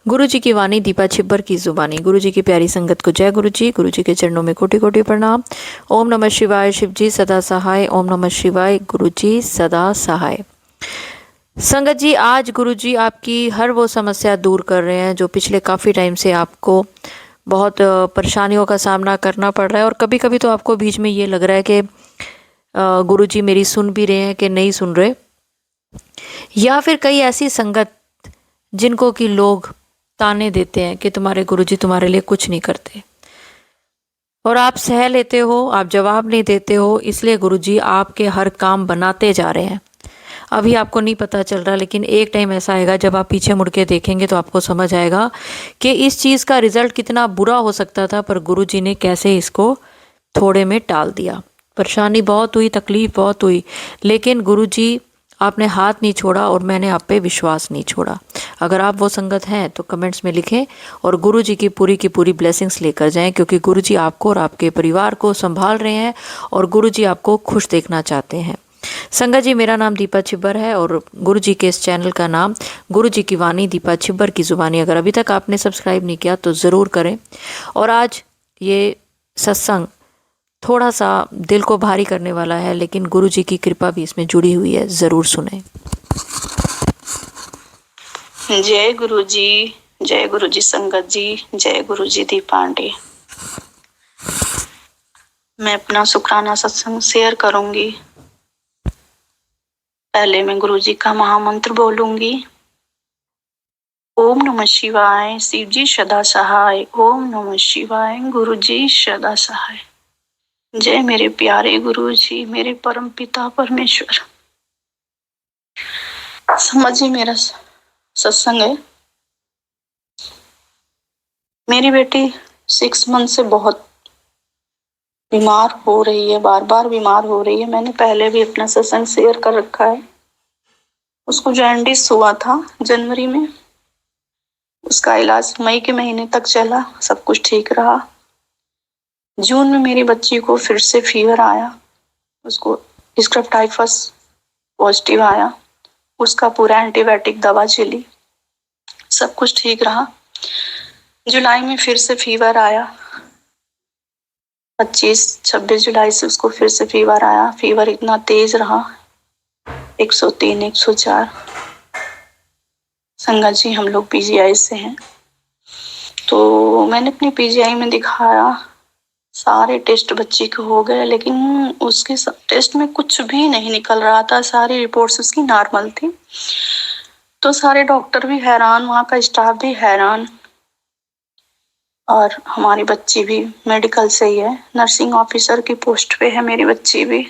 गुरु जी की वाणी दीपा छिब्बर की जुबानी। गुरु जी की प्यारी संगत को जय गुरु जी। गुरु जी के चरणों में कोटि कोटि प्रणाम। ओम नमः शिवाय। शिव जी सदा सहाय। ओम नमः शिवाय। गुरु जी सदा सहाय। संगत जी, आज गुरु जी आपकी हर वो समस्या दूर कर रहे हैं जो पिछले काफ़ी टाइम से आपको बहुत परेशानियों का सामना करना पड़ रहा है। और कभी कभी तो आपको बीच में ये लग रहा है कि गुरु जी मेरी सुन भी रहे हैं कि नहीं सुन रहे, या फिर कई ऐसी संगत जिनको कि लोग ताने देते हैं कि तुम्हारे गुरुजी तुम्हारे लिए कुछ नहीं करते, और आप सह लेते हो, आप जवाब नहीं देते हो, इसलिए गुरुजी आपके हर काम बनाते जा रहे हैं। अभी आपको नहीं पता चल रहा, लेकिन एक टाइम ऐसा आएगा जब आप पीछे मुड़ के देखेंगे तो आपको समझ आएगा कि इस चीज़ का रिजल्ट कितना बुरा हो सकता था, पर गुरुजी ने कैसे इसको थोड़े में टाल दिया। परेशानी बहुत हुई, तकलीफ बहुत हुई, लेकिन गुरुजी आपने हाथ नहीं छोड़ा और मैंने आप पे विश्वास नहीं छोड़ा। अगर आप वो संगत हैं तो कमेंट्स में लिखें और गुरु जी की पूरी ब्लेसिंग्स लेकर जाएं, क्योंकि गुरु जी आपको और आपके परिवार को संभाल रहे हैं और गुरु जी आपको खुश देखना चाहते हैं। संगत जी, मेरा नाम दीपा छिब्बर है और गुरु जी के इस चैनल का नाम गुरु जी की वाणी दीपा छिब्बर की ज़ुबानी। अगर अभी तक आपने सब्सक्राइब नहीं किया तो ज़रूर करें। और आज ये सत्संग थोड़ा सा दिल को भारी करने वाला है, लेकिन गुरु जी की कृपा भी इसमें जुड़ी हुई है, ज़रूर सुने। जय गुरु जी, जय गुरु जी संगत जी, जय गुरु जी दी पांडे। मैं अपना शुक्राना सत्संग शेयर करूंगी। पहले मैं गुरु जी का महामंत्र बोलूंगी। ओम नमः शिवाय। शिव जी सदा सहाय। ओम नमः शिवाय। गुरु जी सदा सहाय। जय मेरे प्यारे गुरु जी, मेरे परम पिता परमेश्वर। समझिए, मेरा सत्संग है। मेरी बेटी 6 मंथ से बहुत बीमार हो रही है, बार बार बीमार हो रही है। मैंने पहले भी अपना सत्संग शेयर कर रखा है। उसको जॉन्डिस हुआ था जनवरी में। उसका इलाज मई के महीने तक चला, सब कुछ ठीक रहा। जून में मेरी बच्ची को फिर से फीवर आया, उसको स्क्रब टाइफस पॉजिटिव आया। उसका पूरा एंटीबायोटिक दवा चली, सब कुछ ठीक रहा। जुलाई में फिर से फीवर आया, 25-26 जुलाई से उसको फिर से फीवर आया। फीवर इतना तेज रहा, 103, 104। संगत जी, हम लोग पीजीआई से हैं, तो मैंने अपनी पीजीआई में दिखाया। सारे टेस्ट बच्ची के हो गए, लेकिन उसके टेस्ट में कुछ भी नहीं निकल रहा था। सारी रिपोर्ट्स उसकी नॉर्मल थी। तो सारे डॉक्टर भी हैरान, वहाँ का स्टाफ भी हैरान, और हमारी बच्ची भी मेडिकल से ही है, नर्सिंग ऑफिसर की पोस्ट पे है मेरी बच्ची भी।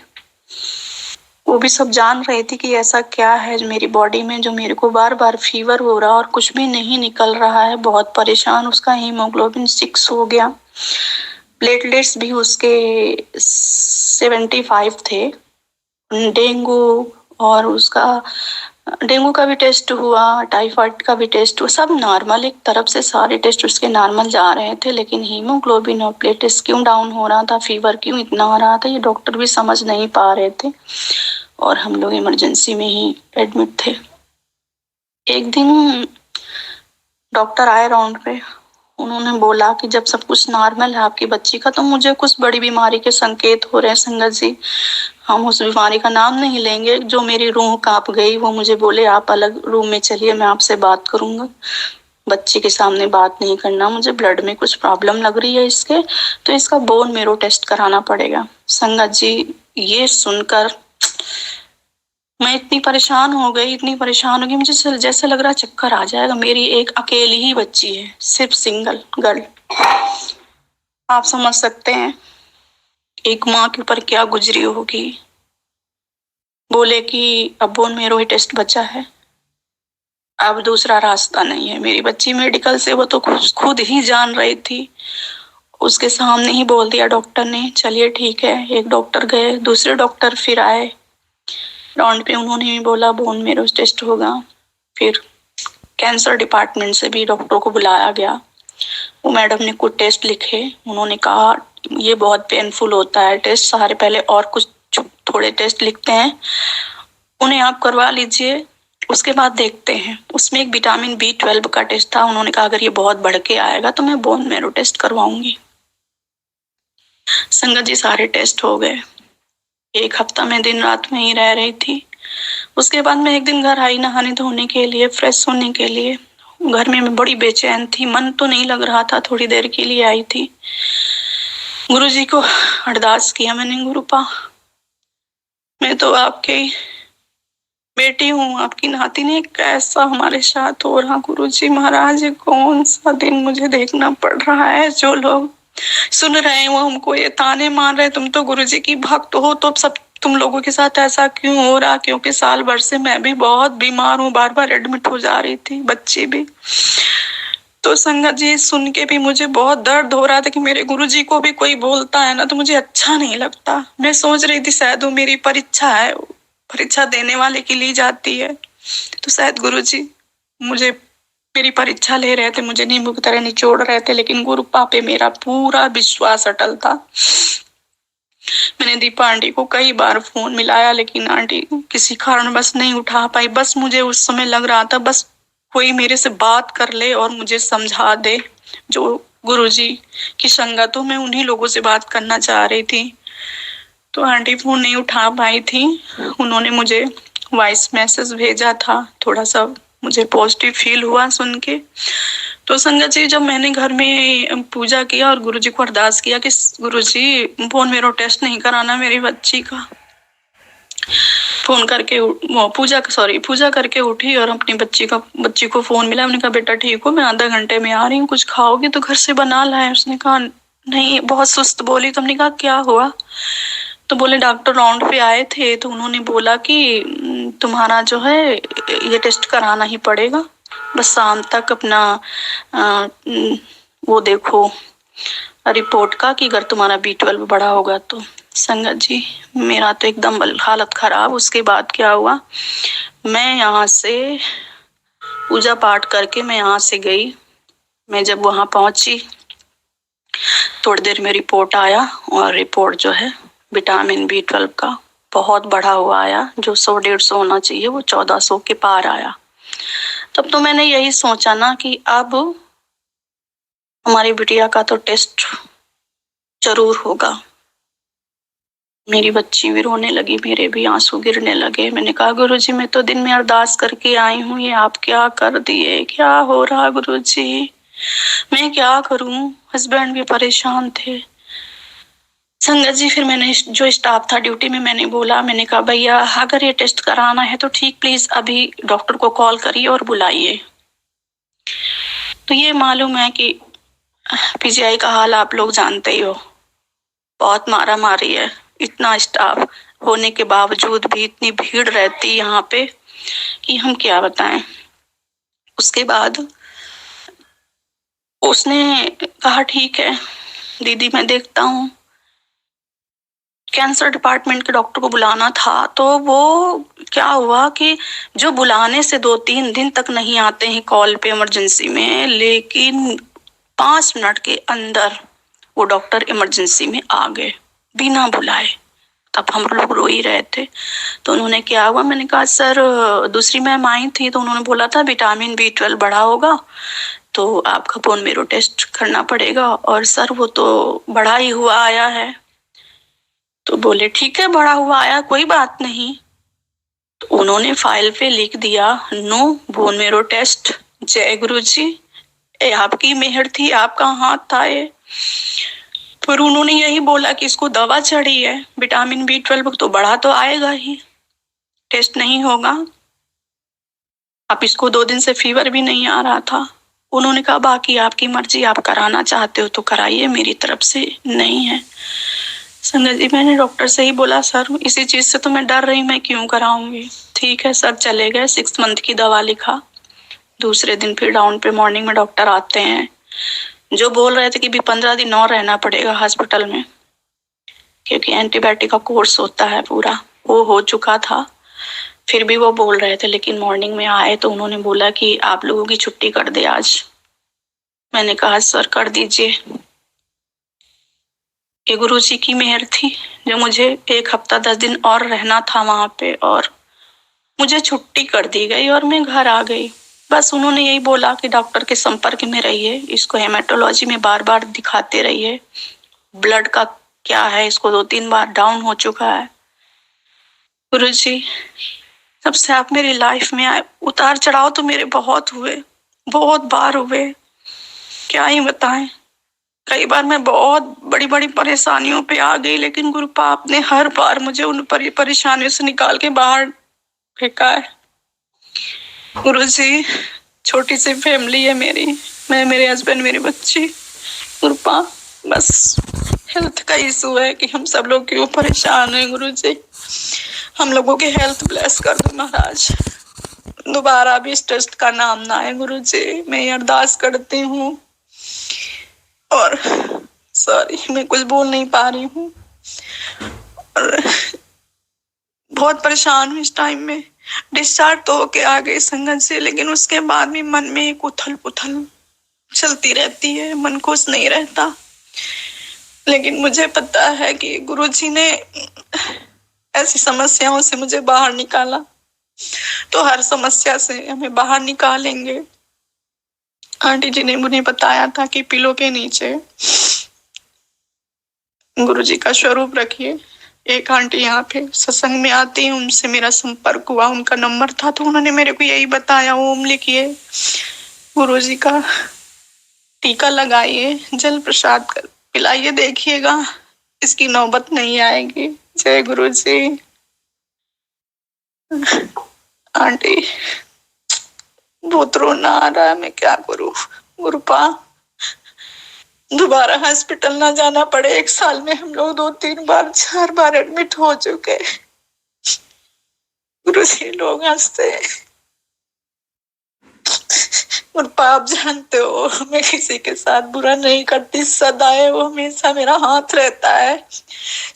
वो भी सब जान रही थी कि ऐसा क्या है मेरी बॉडी में जो मेरे को बार बार फीवर हो रहा और कुछ भी नहीं निकल रहा है। बहुत परेशान। उसका हीमोग्लोबिन 6 हो गया, प्लेटलेट्स भी उसके 75 थे। डेंगू, और उसका डेंगू का भी टेस्ट हुआ, टाइफाइड का भी टेस्ट हुआ, सब नॉर्मल। एक तरफ से सारे टेस्ट उसके नॉर्मल जा रहे थे, लेकिन हीमोग्लोबिन और प्लेटलेट्स क्यों डाउन हो रहा था, फीवर क्यों इतना आ रहा था, ये डॉक्टर भी समझ नहीं पा रहे थे। और हम लोग इमरजेंसी में ही एडमिट थे। एक दिन डॉक्टर आए राउंड पे, उन्होंने बोला कि जब सब कुछ नॉर्मल है आपकी बच्ची का, तो मुझे कुछ बड़ी बीमारी के संकेत हो रहे हैं। संगत जी, हम उस बीमारी का नाम नहीं लेंगे। जो मेरी रूह कांप गई, वो मुझे बोले आप अलग रूम में चलिए, मैं आपसे बात करूंगा। बच्चे के सामने बात नहीं करना, मुझे ब्लड में कुछ प्रॉब्लम लग रही है इसके, तो इसका बोन मेरो टेस्ट कराना पड़ेगा। संगत जी, ये सुनकर मैं इतनी परेशान हो गई, इतनी परेशान हो गई, मुझे जैसे लग रहा चक्कर आ जाएगा। मेरी एक अकेली ही बच्ची है, सिर्फ सिंगल गर्ल। आप समझ सकते हैं एक माँ के ऊपर क्या गुजरी होगी। बोले कि अब बोन मेरो ही टेस्ट बचा है, अब दूसरा रास्ता नहीं है। मेरी बच्ची मेडिकल से, वो तो खुद ही जान रही थी। उसके सामने ही बोल दिया डॉक्टर ने, चलिए ठीक है। एक डॉक्टर गए, दूसरे डॉक्टर फिर आए राउंड पे, उन्होंने भी बोला बोन मेरो टेस्ट होगा। फिर कैंसर डिपार्टमेंट से भी डॉक्टर को बुलाया गया। वो मैडम ने कुछ टेस्ट लिखे, उन्होंने कहा ये बहुत पेनफुल होता है टेस्ट, सारे पहले और कुछ थोड़े टेस्ट लिखते हैं, उन्हें आप करवा लीजिए। उसके बाद देखते हैं। उसमें एक विटामिन B12 का टेस्ट था। उन्होंने कहा अगर ये बहुत बढ़ के आएगा तो मैं बोन मैरो टेस्ट करवाऊंगी। संगत जी सारे टेस्ट हो गए। एक हफ्ता मैं दिन रात में ही रह रही थी। उसके बाद मैं एक दिन घर आई नहाने धोने के लिए, फ्रेश होने के लिए। घर में मैं बड़ी बेचैन थी, मन तो नहीं लग रहा था। थोड़ी देर के लिए आई थी, गुरुजी को अरदास किया मैंने, गुरुपा मैं तो आपके बेटी हूँ, आपकी नाती ने, कैसा हमारे साथ हो रहा। गुरुजी महाराज, कौन सा दिन मुझे देखना पड़ रहा है। जो लोग सुन रहे हैं वो हमको ये ताने मार रहे, तुम तो गुरुजी की भक्त हो, तो सब तुम लोगों के साथ ऐसा क्यों हो रहा। क्योंकि साल भर से मैं भी बहुत बीमार हूँ, बार बार एडमिट हो जा रही थी, बच्ची भी। तो संगत जी सुन के भी मुझे बहुत दर्द हो रहा था कि मेरे गुरुजी को भी कोई बोलता है ना तो मुझे अच्छा नहीं लगता। मैं सोच रही थी शायद वो मेरी परीक्षा है, परीक्षा देने वाले की ली जाती है, तो शायद गुरुजी मुझे मेरी परीक्षा ले रहे थे, मुझे नींबू की तरह निचोड़ रहे थे। लेकिन गुरुपा पे मेरा पूरा विश्वास अटल था। मैंने दीपा आंटी को कई बार फोन मिलाया, लेकिन आंटी किसी कारण बस नहीं उठा पाई। बस मुझे उस समय लग रहा था बस कोई मेरे से बात कर ले और मुझे समझा दे। जो गुरुजी की संगत हो, मैं उन्हीं लोगों से बात करना चाह रही थी। तो आंटी फोन नहीं उठा पाई थी। उन्होंने मुझे वॉइस मैसेज भेजा था। थोड़ा सा मुझे पॉजिटिव फील हुआ सुन के। तो संगत जी जब मैंने घर में पूजा किया और गुरुजी को अरदास किया कि गुरुजी बोन मेरो टेस्ट नहीं कराना मेरी बच्ची का, फोन करके पूजा करके उठी और अपनी बच्ची को फोन मिला। मैंने कहा बेटा ठीक हो, मैं आधा घंटे में आ रही हूँ, कुछ खाओगी तो घर से बना लाए। उसने कहा नहीं, बहुत सुस्त बोली। तो हमने कहा क्या हुआ। तो बोले डॉक्टर राउंड पे आए थे तो उन्होंने बोला कि तुम्हारा जो है ये टेस्ट कराना ही पड़ेगा, बस शाम तक अपना वो देखो रिपोर्ट का कि अगर तुम्हारा B12 बढ़ा होगा तो। संगत जी मेरा तो एकदम हालत खराब। उसके बाद क्या हुआ, मैं यहाँ से पूजा पाठ करके मैं यहाँ से गई। मैं जब वहां पहुंची थोड़ी देर में रिपोर्ट आया और रिपोर्ट जो है विटामिन B12 का बहुत बढ़ा हुआ आया। जो 100-150 होना चाहिए वो 1400 के पार आया। तब तो मैंने यही सोचा ना कि अब हमारी बिटिया का तो टेस्ट जरूर होगा। मेरी बच्ची भी रोने लगी, मेरे भी आंसू गिरने लगे। मैंने कहा गुरुजी मैं तो दिन में अरदास करके आई हूँ, ये आप क्या कर दिए, क्या हो रहा गुरुजी, मैं क्या करूं। हस्बैंड भी परेशान थे। संगत जी फिर मैंने जो स्टाफ था ड्यूटी में मैंने बोला, मैंने कहा भैया अगर ये टेस्ट कराना है तो ठीक, प्लीज अभी डॉक्टर को कॉल करिए और बुलाइए। तो ये मालूम है कि PGI का हाल आप लोग जानते ही हो, बहुत मारा मारी है। इतना स्टाफ होने के बावजूद भी इतनी भीड़ रहती यहाँ पे कि हम क्या बताएं। उसके बाद उसने कहा ठीक है दीदी मैं देखता हूँ। कैंसर डिपार्टमेंट के डॉक्टर को बुलाना था तो वो क्या हुआ कि जो बुलाने से 2-3 दिन तक नहीं आते हैं कॉल पे इमरजेंसी में, लेकिन 5 मिनट के अंदर वो डॉक्टर इमरजेंसी में आ गए बिना बुलाए। तब हम लोग रो ही रहे थे। तो उन्होंने क्या हुआ, मैंने कहा सर दूसरी मैम आई थी तो उन्होंने बोला था विटामिन B12 बढ़ा होगा तो आपका बोन मेरो टेस्ट करना पड़ेगा। और सर वो तो बढ़ा ही हुआ आया है। तो बोले ठीक है बढ़ा हुआ आया कोई बात नहीं। तो उन्होंने फाइल पे लिख दिया नो बोन मेरो टेस्ट। जय गुरु जी, आपकी मेहर थी, आपका हाथ था ये। पर उन्होंने यही बोला कि इसको दवा चढ़ी है, विटामिन B12 तो बढ़ा तो आएगा ही, टेस्ट नहीं होगा। अब इसको 2 दिन से फीवर भी नहीं आ रहा था। उन्होंने कहा बाकी आपकी मर्जी, आप कराना चाहते हो तो कराइए, मेरी तरफ से नहीं है। संजय जी मैंने डॉक्टर से ही बोला सर इसी चीज से तो मैं डर रही, मैं क्यों कराऊंगी। ठीक है सर चले गए, 6 मंथ की दवा लिखा। दूसरे दिन फिर डाउन पे मॉर्निंग में डॉक्टर आते हैं जो बोल रहे थे कि भी 15 दिन और रहना पड़ेगा हॉस्पिटल में क्योंकि एंटीबायोटिक का कोर्स होता है पूरा, वो हो चुका था। फिर भी वो बोल रहे थे, लेकिन मॉर्निंग में आए तो उन्होंने बोला कि आप लोगों की छुट्टी कर दे आज। मैंने कहा सर कर दीजिए। ये गुरु जी की मेहर थी जो मुझे 1 हफ्ता 10 दिन और रहना था वहां पे। और मुझे छुट्टी कर दी गई और मैं घर आ गई। बस उन्होंने यही बोला कि डॉक्टर के संपर्क में रहिए, इसको हेमेटोलॉजी में बार बार दिखाते रहिए, ब्लड का क्या है, इसको 2-3 बार डाउन हो चुका है। गुरुजी, जब से आप मेरी लाइफ में आए, उतार चढ़ाव तो मेरे बहुत हुए, बहुत बार हुए, क्या ही बताएं। कई बार मैं बहुत बड़ी बड़ी परेशानियों पे आ गई, लेकिन गुरुपा आपने हर बार मुझे उन परेशानियों से निकाल के बाहर फेंका है। गुरुजी, छोटी सी फैमिली है मेरी, मैं, मेरे हस्बैंड, मेरी बच्ची। गुरुपा, बस हेल्थ का इशू है कि हम सब लोग क्यों परेशान हैं। गुरुजी, हम लोगों की हेल्थ ब्लेस कर दो महाराज, दोबारा भी इस टेस्ट का नाम ना आए। गुरुजी, मैं अरदास करती हूँ। और सॉरी, मैं कुछ बोल नहीं पा रही हूँ और बहुत परेशान हूँ इस टाइम में। डिस्चार्ज तो होके आ गई संगत से, लेकिन उसके बाद भी मन में एक उथल पुथल चलती रहती है, मन खुश नहीं रहता। लेकिन मुझे पता है कि गुरुजी ने ऐसी समस्याओं से मुझे बाहर निकाला, तो हर समस्या से हमें बाहर निकालेंगे। आंटी जी ने मुझे बताया था कि पिलो के नीचे गुरुजी का स्वरूप रखिए। एक आंटी यहाँ पे सत्संग में आती है, उनसे मेरा संपर्क हुआ, उनका नंबर था, तो उन्होंने मेरे को यही बताया, ओम लिखिए, गुरुजी का टीका लगाइए, जल प्रसाद कर पिलाइए, देखिएगा इसकी नौबत नहीं आएगी। जय गुरुजी। आंटी, बहुत रोना आ रहा है, मैं क्या करूं। गुरुपा, दोबारा हॉस्पिटल ना जाना पड़े। 1 साल में हम लोग 2-3 बार 4 बार एडमिट हो चुके। गुरुजी, लोग हंसते हैं। गुरुपा, आप जानते हो मैं किसी के साथ बुरा नहीं करती, सदाए वो हमेशा मेरा हाथ रहता है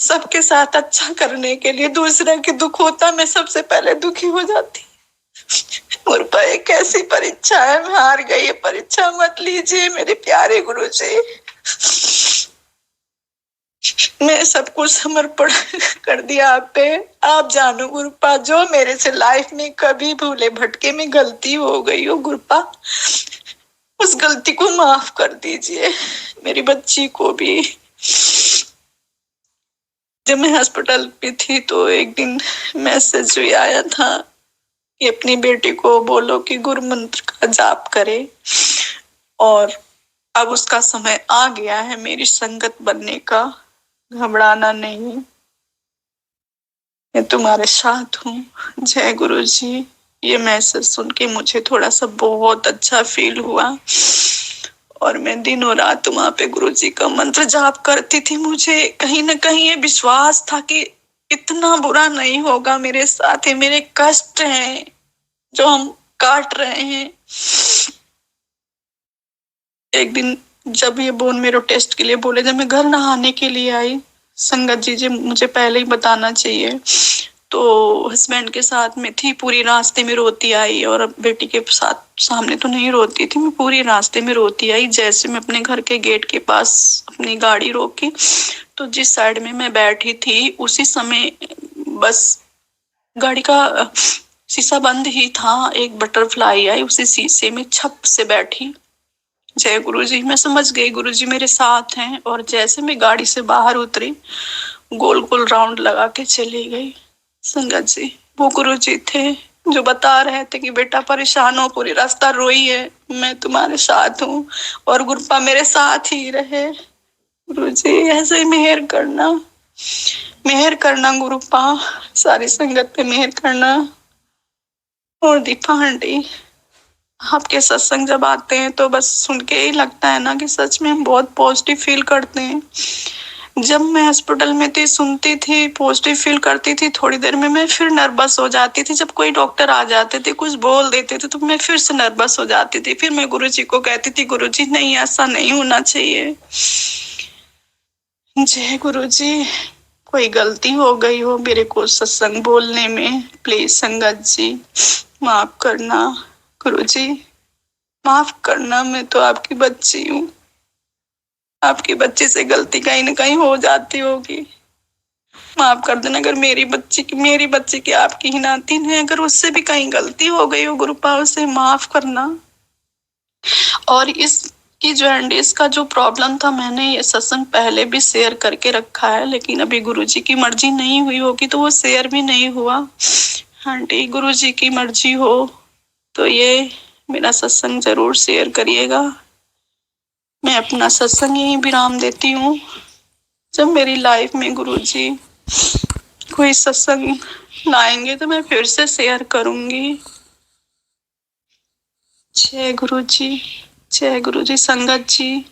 सबके साथ अच्छा करने के लिए। दूसरे के दुख होता, मैं सबसे पहले दुखी हो जाती। गुरुपा, एक कैसी परीक्षा है, मैं हार गई, ये परीक्षा मत लीजिए मेरे प्यारे गुरुजी। मैं सब कुछ समर्पण कर दिया आप पे। आप जानो गुरुपा, जो मेरे से लाइफ में कभी भूले भटके में गलती हो गई हो गुरुपा, उस गलती को माफ कर दीजिए, मेरी बच्ची को भी। जब मैं हॉस्पिटल पे थी तो एक दिन मैसेज भी आया था कि अपनी बेटी को बोलो कि गुरु मंत्र का जाप करे, और अब उसका समय आ गया है मेरी संगत बनने का, घबराना नहीं, मैं तुम्हारे साथ हूँ। जय गुरु जी। ये मैसेज सुन के मुझे थोड़ा सा बहुत अच्छा फील हुआ, और मैं दिनों रात वहां पे गुरु जी का मंत्र जाप करती थी। मुझे कहीं ना कहीं ये विश्वास था कि इतना बुरा नहीं होगा मेरे साथ, ये मेरे कष्ट हैं जो हम काट रहे हैं। एक दिन जब ये बोन मेरो टेस्ट के लिए बोले, जब मैं घर नहाने के लिए आई, संगत जी मुझे पहले ही बताना चाहिए, तो हस्बैंड के साथ में थी, पूरी रास्ते में रोती आई, और बेटी के साथ सामने तो नहीं रोती थी, मैं पूरी रास्ते में रोती आई। जैसे मैं अपने घर के गेट के पास अपनी गाड़ी रोकी, तो जिस साइड में मैं बैठी थी उसी समय बस गाड़ी का शीशा बंद ही था, एक बटरफ्लाई आई उसी शीशे में छप से बैठी। जय गुरुजी, मैं समझ गई गुरुजी मेरे साथ हैं, और जैसे मैं गाड़ी से बाहर उतरी, गोल गोल राउंड लगा के चली गई। संगत जी, वो गुरुजी थे जो बता रहे थे कि बेटा परेशान हो, पूरी रास्ता रोई है, मैं तुम्हारे साथ हूँ, और गुरुपा मेरे साथ ही रहे। गुरुजी, ऐसे ही मेहर करना गुरुपा, सारी संगत पे मेहर करना। और दीपा आंटी, आपके सत्संग जब आते हैं तो बस सुन के ही लगता है ना कि सच में हम बहुत पॉजिटिव फील करते हैं। जब मैं हॉस्पिटल में थी, सुनती थी, पॉजिटिव फील करती थी, थोड़ी देर में मैं फिर नर्वस हो जाती थी। जब कोई डॉक्टर आ जाते थे, कुछ बोल देते थे, तो मैं फिर से नर्वस हो जाती थी। फिर मैं गुरुजी को कहती थी, गुरुजी नहीं, ऐसा नहीं होना चाहिए। जय गुरुजी। कोई गलती हो गई हो मेरे को सत्संग बोलने में, प्लीज संगत जी माफ करना। गुरुजी माफ करना, मैं तो आपकी बच्ची हूँ, आपकी बच्ची से गलती कहीं ना कहीं हो जाती होगी। माफ कर देना। अगर मेरी बच्ची की आपकी ही नातिन है, अगर उससे भी कहीं गलती हो गई हो गुरुपा, उसे माफ करना। और इसकी जॉन्डिस का जो प्रॉब्लम था, मैंने ये सत्संग पहले भी शेयर करके रखा है, लेकिन अभी गुरुजी की मर्जी नहीं हुई होगी तो वो शेयर भी नहीं हुआ। आंटी गुरुजी की मर्जी हो तो ये मेरा सत्संग जरूर शेयर करिएगा। मैं अपना सत्संग यही विराम देती हूँ। जब मेरी लाइफ में गुरुजी कोई सत्संग लाएंगे तो मैं फिर से शेयर करूंगी। जय गुरुजी, जय गुरुजी। संगत जी,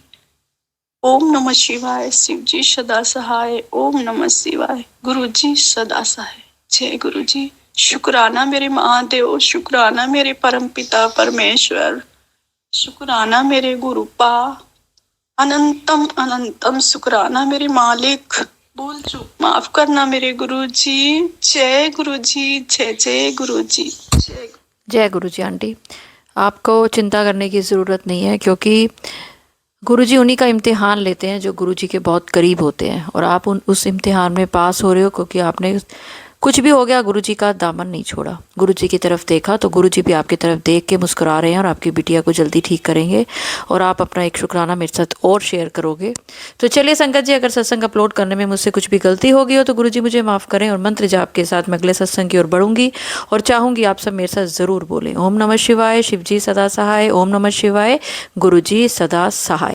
ओम नमः शिवाय। शिव जी सदा सहाय। ओम नमः शिवाय। गुरुजी सदा सहाय। जय गुरुजी। शुक्राना मेरे महादेव, शुक्राना मेरे परम पिता परमेश्वर, शुक्राना मेरे गुरुपा, अनंतम अनंतम शुक्राना मेरे मालिक। भूल चूक माफ करना मेरे गुरुजी। जय गुरुजी, जय जय गुरुजी, जय। जय गुरुजी आंटी, आपको चिंता करने की ज़रूरत नहीं है, क्योंकि गुरुजी उन्हीं का इम्तिहान लेते हैं जो गुरुजी के बहुत करीब होते हैं, और आप उस इम्तिहान में पास हो रहे हो, क्योंकि आपने कुछ भी हो गया गुरुजी का दामन नहीं छोड़ा। गुरुजी की तरफ देखा तो गुरुजी भी आपकी तरफ देख के मुस्कुरा रहे हैं और आपकी बिटिया को जल्दी ठीक करेंगे, और आप अपना एक शुक्राना मेरे साथ और शेयर करोगे। तो चलिए संगत जी, अगर सत्संग अपलोड करने में मुझसे कुछ भी गलती हो गई हो तो गुरुजी मुझे माफ़ करें, और मंत्र जाप के साथ मैं अगले सत्संग की ओर बढ़ूंगी और चाहूँगी आप सब मेरे साथ ज़रूर बोलें ओम नमः शिवाय। शिव जी सदा सहाय। ओम नमः शिवाय। गुरुजी सदा सहाय।